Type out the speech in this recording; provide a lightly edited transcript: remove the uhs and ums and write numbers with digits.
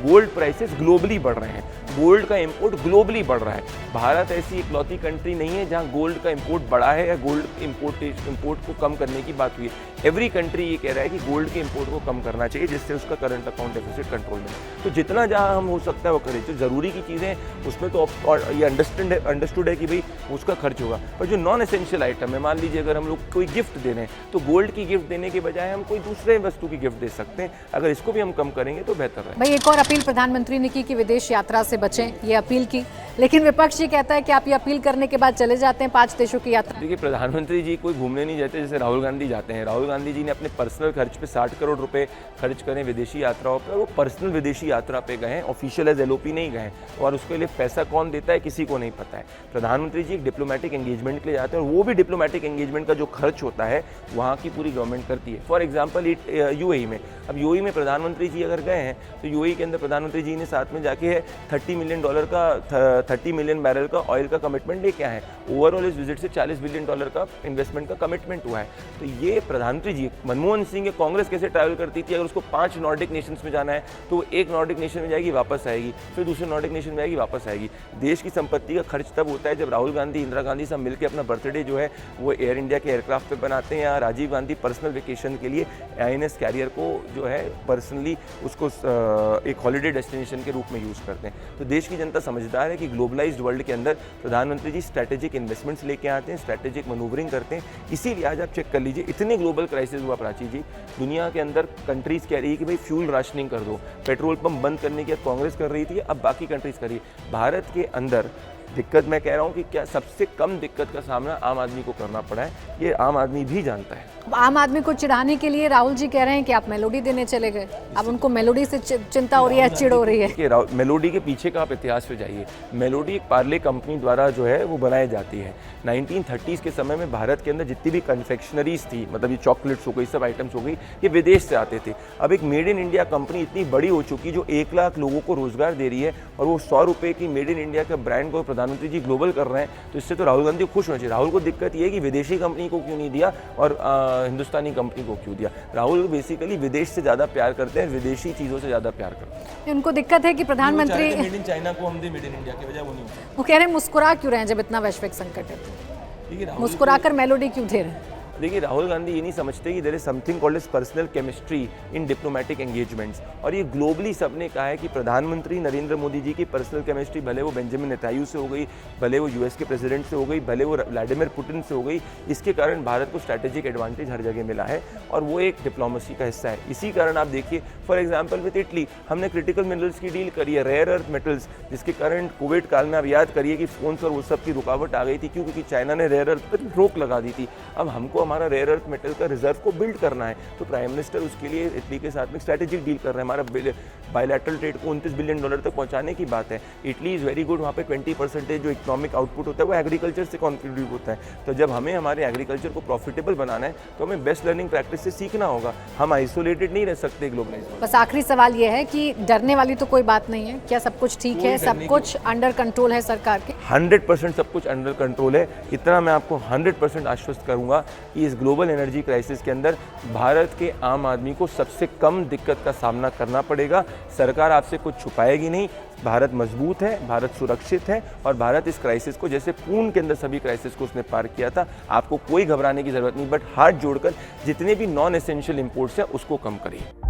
Gold prices globally बढ़ रहे हैं, गोल्ड का इंपोर्ट ग्लोबली बढ़ रहा है। भारत ऐसी इकलौती कंट्री नहीं है जहां गोल्ड का इंपोर्ट बढ़ा है या गोल्ड इंपोर्ट को कम करने की बात हुई है। एवरी कंट्री ये कह रहा है कि गोल्ड के इंपोर्ट को कम करना चाहिए जिससे उसका करंट अकाउंट डेफिसिट कंट्रोल में। तो जितना जहां हम हो सकता है वो करें। जो ज़रूरी की चीज़ें उसमें तो ये अंडरस्टूड है कि भाई उसका खर्च होगा, पर जो नॉन एसेंशियल आइटम है, मान लीजिए अगर हम लोग कोई गिफ्ट दे रहे हैं तो गोल्ड की गिफ्ट देने के बजाय हम कोई दूसरे वस्तु की गिफ्ट दे सकते हैं। अगर इसको भी हम कम करेंगे तो बेहतर है। भाई एक और अपील प्रधानमंत्री ने की कि विदेश यात्रा से बचें, ये अपील की, लेकिन विपक्ष ये कहता है कि आप ये अपील करने के बाद चले जाते हैं 5 देशों की यात्रा। देखिए, प्रधानमंत्री जी कोई घूमने नहीं जाते जैसे राहुल गांधी जाते हैं। राहुल गांधी जी ने अपने पर्सनल खर्च पे 60 करोड़ रुपए खर्च करें विदेशी यात्राओं पर, वो पर्सनल विदेशी यात्रा पे गए हैं, ऑफिशियल एज एलओपी नहीं गए, और उसके लिए पैसा कौन देता है किसी को नहीं पता है। प्रधानमंत्री जी एक डिप्लोमेटिक एंगेजमेंट के लिए जाते हैं और वो भी डिप्लोमेटिक एंगेजमेंट का जो खर्च होता है वहाँ की पूरी गवर्नमेंट करती है। फॉर एग्जाम्पल यूएई में, अब यूएई में प्रधानमंत्री जी अगर गए हैं तो यूएई के अंदर प्रधानमंत्री जी ने साथ में जाके $30 मिलियन बैरल का ऑयल का कमिटमेंट लेके आए हैं। ओवरऑल इस विजिट से $40 बिलियन का इन्वेस्टमेंट का कमिटमेंट हुआ है। तो ये प्रधानमंत्री जी, मनमोहन सिंह की कांग्रेस कैसे ट्रैवल करती थी, अगर उसको 5 नॉर्डिक नेशंस में जाना है तो वो एक नॉर्डिक नेशन में जाएगी वापस आएगी, फिर दूसरे नॉर्डिक नेशन में जाएगी वापस आएगी। देश की संपत्ति का खर्च तब होता है जब राहुल गांधी, इंदिरा गांधी सब मिलकर अपना बर्थडे जो है वो एयर इंडिया के एयरक्राफ्ट पे बनाते हैं, या राजीव गांधी पर्सनल वेकेशन के लिए INS कैरियर को जो है पर्सनली उसको एक हॉलीडे डेस्टिनेशन के रूप में यूज़ करते हैं। तो देश की जनता समझदार है कि ग्लोबलाइज्ड वर्ल्ड के अंदर प्रधानमंत्री जी स्ट्रैटेजिक इन्वेस्टमेंट्स लेके आते हैं, स्ट्रैटेजिक मैनूवरिंग करते हैं। इसीलिए आज आप चेक कर लीजिए, इतने ग्लोबल क्राइसिस हुआ प्राची जी, दुनिया के अंदर कंट्रीज कह रही है कि भाई फ्यूल राशनिंग कर दो, पेट्रोल पंप बंद करने की कांग्रेस कर रही थी, अब बाकी कंट्रीज कर रही है। भारत के अंदर दिक्कत, मैं कह रहा हूँ कि क्या सबसे कम दिक्कत का सामना आम आदमी को करना पड़ा है, ये आम आदमी भी जानता है। आम आदमी को चिढ़ाने के लिए राहुल जी कह रहे हैं कि आप मेलोडी देने चले गए, अब उनको मेलोडी से चिंता हो रही है, चिढ़ हो रही है कि मेलोडी के पीछे का आप इतिहास पे जाइए। मेलोडी एक पार्ले कंपनी द्वारा जो है वो बनाई जाती है। 1930s के समय में भारत के अंदर जितनी भी कन्फेक्शनरीज थी, मतलब ये चॉकलेट्स हो गई, सब आइटम्स हो गई, ये विदेश से आते थे। अब एक मेड इन इंडिया कंपनी इतनी बड़ी हो चुकी जो 1 लाख लोगों को रोजगार दे रही है, और वो 100 रुपये की मेड इन इंडिया का ब्रांड को प्रधानमंत्री जी ग्लोबल कर रहे हैं, तो इससे तो राहुल गांधी खुश होना चाहिए। राहुल को दिक्कत ये है कि विदेशी कंपनी को क्यों नहीं दिया और हिंदुस्तानी कंपनी को क्यों दिया। राहुल बेसिकली विदेश से ज़्यादा प्यार करते हैं, विदेशी चीज़ों से ज़्यादा प्यार करते हैं। उनको दिक्कत है कि प्रधानमंत्री मेड इन चाइना को हम दे, मेड इन इंडिया के बजाय वो नहीं। वो कह रहे हैं मुस्कुरा क्यों रहे हैं जब इतना वैश्विक संकट है, मुस्कुराकर मेलोडी क्यों दे रहे हैं। देखिए, राहुल गांधी ये नहीं समझते कि there is something called as personal chemistry in diplomatic engagements, और ये ग्लोबली सबने कहा है कि प्रधानमंत्री नरेंद्र मोदी जी की पर्सनल केमिस्ट्री भले वो बेंजामिन नेतान्याहू से हो गई, भले वो US के प्रेसिडेंट से हो गई, भले वो व्लादिमीर पुतिन से हो गई, इसके कारण भारत को स्ट्रैटेजिक एडवांटेज हर जगह मिला है, और वो एक डिप्लोमेसी का हिस्सा है। इसी कारण आप देखिए, फॉर एग्जाम्पल विद इटली हमने क्रिटिकल मिनरल्स की डील करी है, रेयर अर्थ मेटल्स, जिसके कारण कोविड काल में आप याद करिए कि फोन्स और वो सब की रुकावट आ गई थी, क्योंकि चाइना ने रेयर अर्थ पर रोक लगा दी थी। अब हमको हमारा रेयर अर्थ मेटल का रिजर्व को बिल्ड करना है, तो प्राइम मिनिस्टर उसके लिए इटली के साथ में स्ट्रैटेजिक डील कर रहे हैं। हमारा बायलैटरल ट्रेड को $29 बिलियन तक पहुंचाने की बात है। इटली इज़ वेरी गुड, वहाँ पे 20% जो इकोनॉमिक आउटपुट होता है वो एग्रीकल्चर से कॉन्ट्रीब्यूट होता है। तो जब हमें हमारे एग्रीकल्चर को प्रॉफिटेबल बनाना है तो हमें बेस्ट लर्निंग प्रैक्टिस से सीखना होगा, हम आइसोलेटेड नहीं रह सकते ग्लोबलाइजेशन। बस आखिरी सवाल ये है कि डरने वाली तो कोई बात नहीं है, क्या सब कुछ ठीक है, सब कुछ अंडर कंट्रोल है सरकार के? 100% सब कुछ अंडर कंट्रोल है। इतना मैं आपको 100% आश्वस्त करूंगा कि इस ग्लोबल एनर्जी क्राइसिस के अंदर भारत के आम आदमी को सबसे कम दिक्कत का सामना करना पड़ेगा। सरकार आपसे कुछ छुपाएगी नहीं। भारत मजबूत है, भारत सुरक्षित है, और भारत इस क्राइसिस को, जैसे पूर्ण के अंदर सभी क्राइसिस को उसने पार किया था, आपको कोई घबराने की जरूरत नहीं, बट हाथ जोड़कर जितने भी नॉन एसेंशियल इंपोर्ट्स हैं उसको कम करिए।